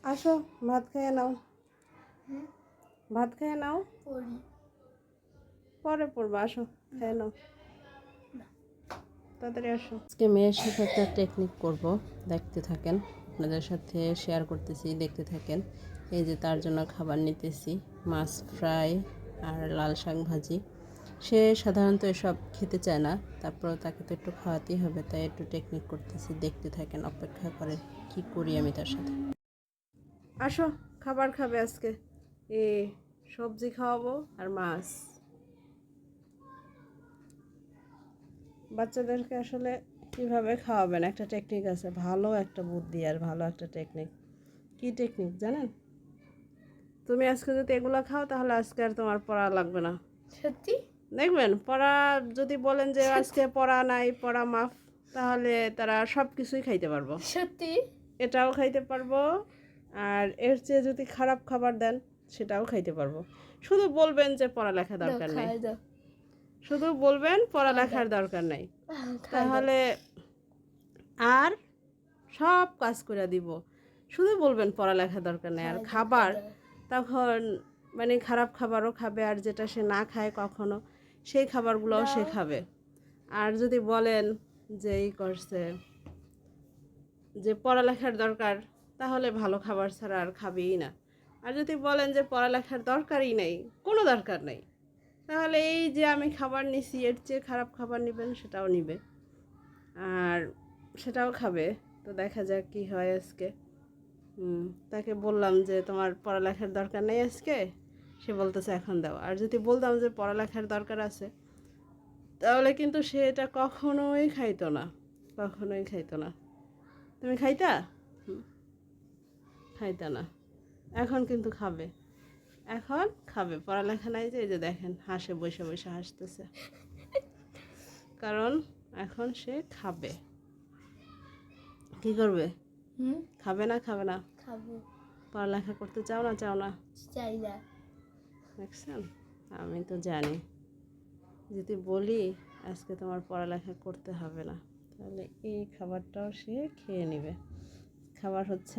আসো ভাত খেয়ে নাও। ভাত খেয়ে নাও, পরে পড়বা। আসো খেয়ে নাও, তাড়াতাড়ি আসো। আজকে মেয়ের সাথে একটা টেকনিক করব, দেখতে থাকেন। আপনাদের সাথে শেয়ার করতেছি, দেখতে থাকেন। এই যে তার জন্য খাবার নিতেছি, মাছ ফ্রাই আর লাল শাক ভাজি। সে সাধারণত এসব খেতে চায় না, তারপরেও তাকে তো একটু খাওয়াতেই হবে, তাই একটু টেকনিক করতেছি। দেখতে থাকেন, অপেক্ষা করেন কি করি আমি তার সাথে। আসো খাবার খাবে আজকে। সবজি খাওয়াবো আর মাছ। বাচ্চাদেরকে আসলে কীভাবে খাওয়াবেন, একটা টেকনিক আছে, ভালো একটা বুদ্ধি আর ভালো একটা টেকনিক। কি টেকনিক জানেন? তুমি আজকে যদি এগুলো খাও তাহলে আজকে আর তোমার পড়া লাগবে না। সত্যি? দেখবেন পড়া, যদি বলেন যে আজকে পড়া নাই, পড়া মাফ, তাহলে তারা সব কিছুই খাইতে পারবো। সত্যি? এটাও খাইতে পারবো, আর এর চেয়ে যদি খারাপ খাবার দেন সেটাও খাইতে পারবো। শুধু বলবেন যে পড়ালেখা দরকার নেই, শুধু বলবেন পড়ালেখার দরকার নাই, তাহলে আর সব কাজ করে দিব। শুধু বলবেন পড়ালেখা দরকার নেই, আর খাবার তখন মানে খারাপ খাবারও খাবে, আর যেটা সে না খায় কখনো সেই খাবারগুলোও সে খাবে। আর যদি বলেন যে এই করছে যে পড়ালেখার দরকার, তাহলে ভালো খাবার ছাড়া আর খাবেই না। আর যদি বলেন যে পড়ালেখার দরকারই নেই, কোনো দরকার নেই, তাহলে এই যে আমি খাবার নিছি এর চেয়ে খারাপ খাবার নেবেন, সেটাও নিবে আর সেটাও খাবে। তো দেখা যাক কি হয় আজকে। তাকে বললাম যে তোমার পড়ালেখার দরকার নেই আজকে, সে বলতেছে এখন দাও। আর যদি বলতাম যে পড়ালেখার দরকার আছে, তাহলে কিন্তু সে এটা কখনোই খাইতো না, কখনোই খাইতো না। তুমি খাইতা? খাইতা না। এখন কিন্তু খাবে, এখন খাবে। পড়ালেখা নাই যে, এই যে দেখেন হাসে, বসে বসে হাসতেছে, কারণ এখন সে খাবে। কি করবে? খাবে না? খাবে না? খাবো। পড়ালেখা করতে চাও না? চাও না? চাই না। দেখছেন, আমি তো জানি যদি বলি আজকে তোমার পড়ালেখা করতে হবে না, তাহলে এই খাবারটাও সে খেয়ে নেবে। খাবার হচ্ছে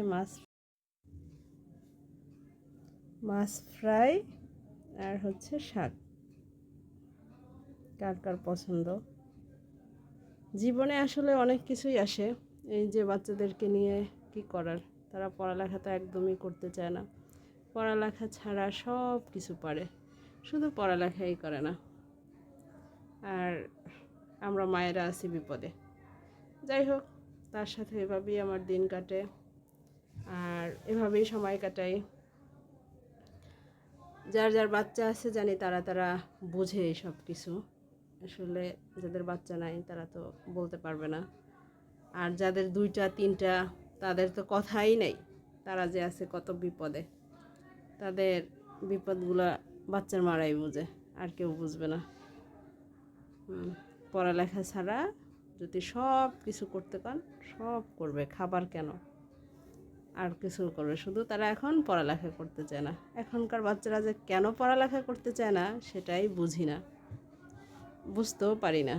মাছ ফ্রাই আর হচ্ছে শাক। কার কার পছন্দ? জীবনে আসলে অনেক কিছুই আসে, এই যে বাচ্চাদেরকে নিয়ে কি করার, তারা পড়ালেখা তো একদমই করতে চায় না। পড়ালেখা ছাড়া সব কিছু পারে, শুধু পড়ালেখাই করে না। আর আমরা মায়েরা আছি বিপদে। যাই হোক, তার সাথে এভাবেই আমার দিন কাটে, আর এভাবেই সময় কাটাই। যার যার বাচ্চা আছে জানি তারা বুঝে এই সব কিছু। আসলে যাদের বাচ্চা নাই তারা তো বলতে পারবে না, আর যাদের 2টা 3টা তাদের তো কথাই নেই। তারা যে আছে কত বিপদে, তাদের বিপদগুলো বাচ্চার মারাই বুঝে, আর কেউ বুঝবে না। পড়ালেখা ছাড়া যদি সব কিছু করতে পান, সব করবে। খাবার কেন, আর কিছু করবে, শুধু তারা এখন পড়ালেখা করতে চায় না। এখনকার বাচ্চারা যে কেন পড়ালেখা করতে চায় না সেটাই বুঝি না, বুঝতেও পারি না।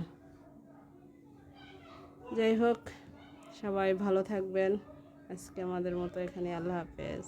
যাই হোক, সবাই ভালো থাকবেন। আজকে আমাদের মতো এখানে, আল্লাহ হাফেজ।